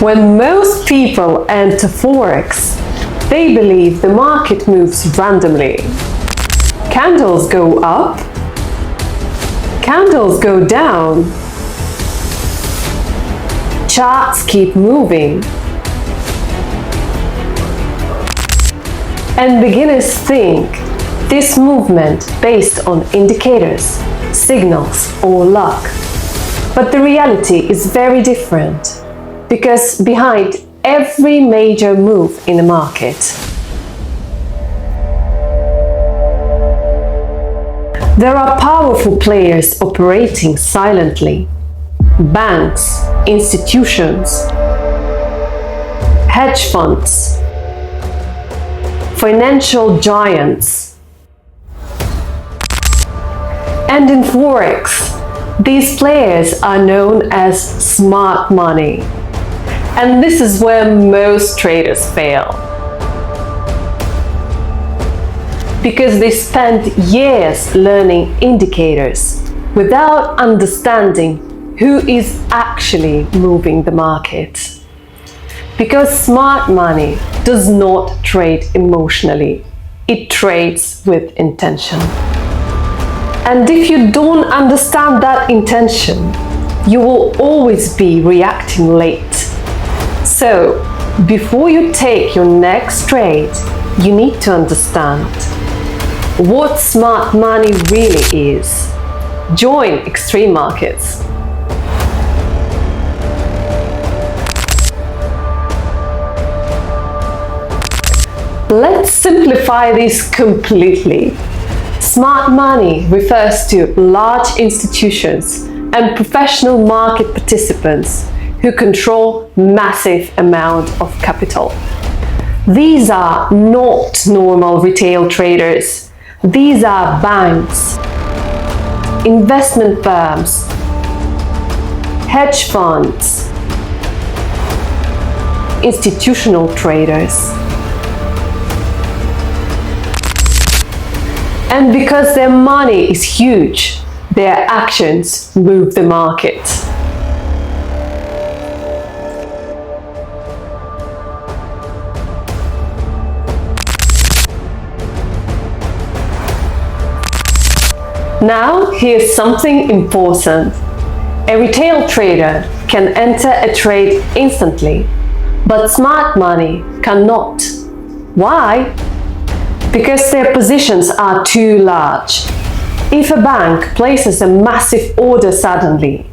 When most people enter Forex, they believe the market moves randomly. Candles go up, candles go down, charts keep moving. And beginners think this movement based on indicators, signals, or luck. But the reality is very different, because behind every major move in the market, there are powerful players operating silently. Banks, institutions, hedge funds, financial giants. And in Forex, these players are known as smart money. And this is where most traders fail. Because they spend years learning indicators without understanding who is actually moving the market. Because smart money does not trade emotionally, it trades with intention. And if you don't understand that intention, you will always be reacting late. So, before you take your next trade, you need to understand what smart money really is. Join Xtreme Markets. Let's simplify this completely. Smart money refers to large institutions and professional market participants who control massive amounts of capital. These are not normal retail traders. These are banks, investment firms, hedge funds, institutional traders. And because their money is huge, their actions move the market. Now, here's something important. A retail trader can enter a trade instantly, but smart money cannot. Why? Because their positions are too large. If a bank places a massive order suddenly,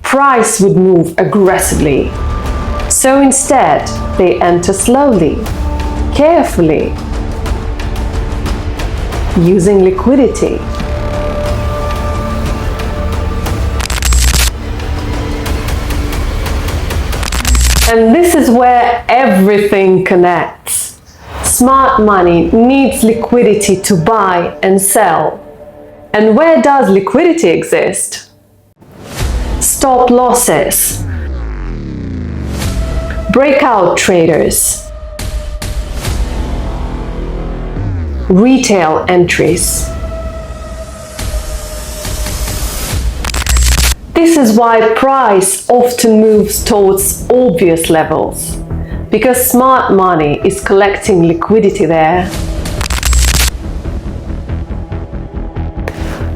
price would move aggressively. So instead, they enter slowly, carefully, using liquidity. And this is where everything connects. Smart money needs liquidity to buy and sell. And where does liquidity exist? Stop losses, breakout traders, retail entries. This is why price often moves towards obvious levels, because smart money is collecting liquidity there.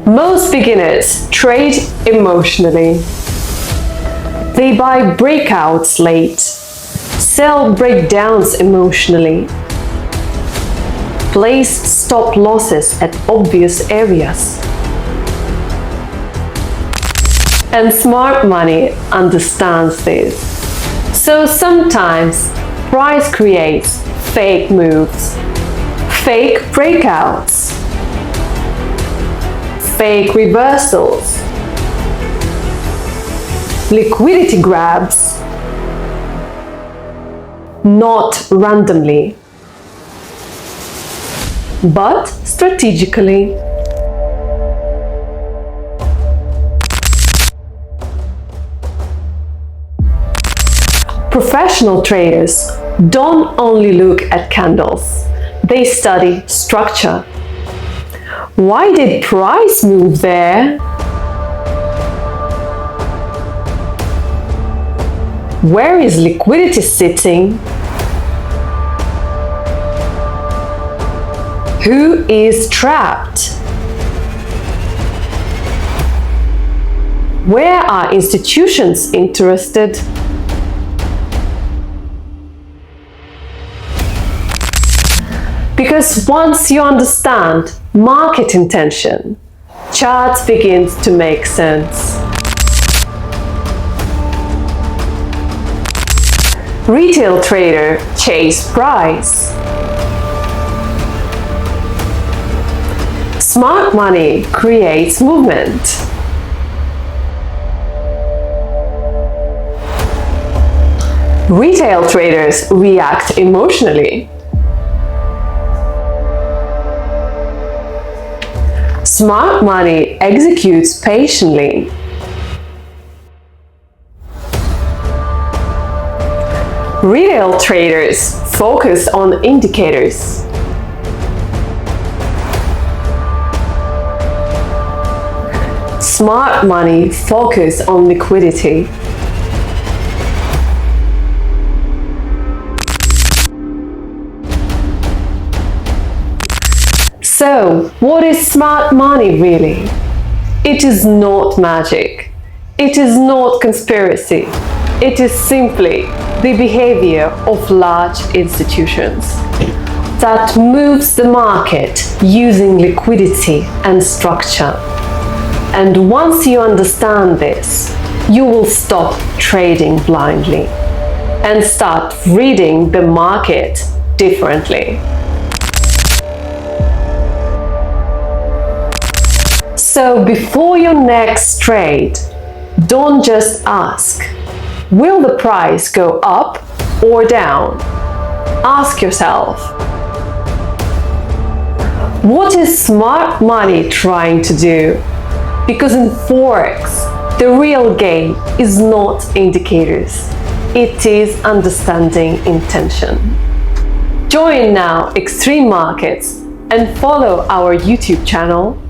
Most beginners trade emotionally. They buy breakouts late, sell breakdowns emotionally, place stop losses at obvious areas. And smart money understands this. So sometimes price creates fake moves, fake breakouts, fake reversals, liquidity grabs, not randomly, but strategically. Professional traders don't only look at candles, they study structure. Why did price move there? Where is liquidity sitting? Who is trapped? Where are institutions interested? Because once you understand market intention, charts begins to make sense. Retail trader chase price. Smart money creates movement. Retail traders react emotionally. Smart money executes patiently. Retail traders focus on indicators. Smart money focus on liquidity. So, what is smart money really? It is not magic. It is not conspiracy. It is simply the behavior of large institutions that moves the market using liquidity and structure. And once you understand this, you will stop trading blindly and start reading the market differently. So before your next trade, don't just ask, will the price go up or down? Ask yourself, what is smart money trying to do? Because in Forex, the real game is not indicators, it is understanding intention. Join now Xtreme Markets and follow our YouTube channel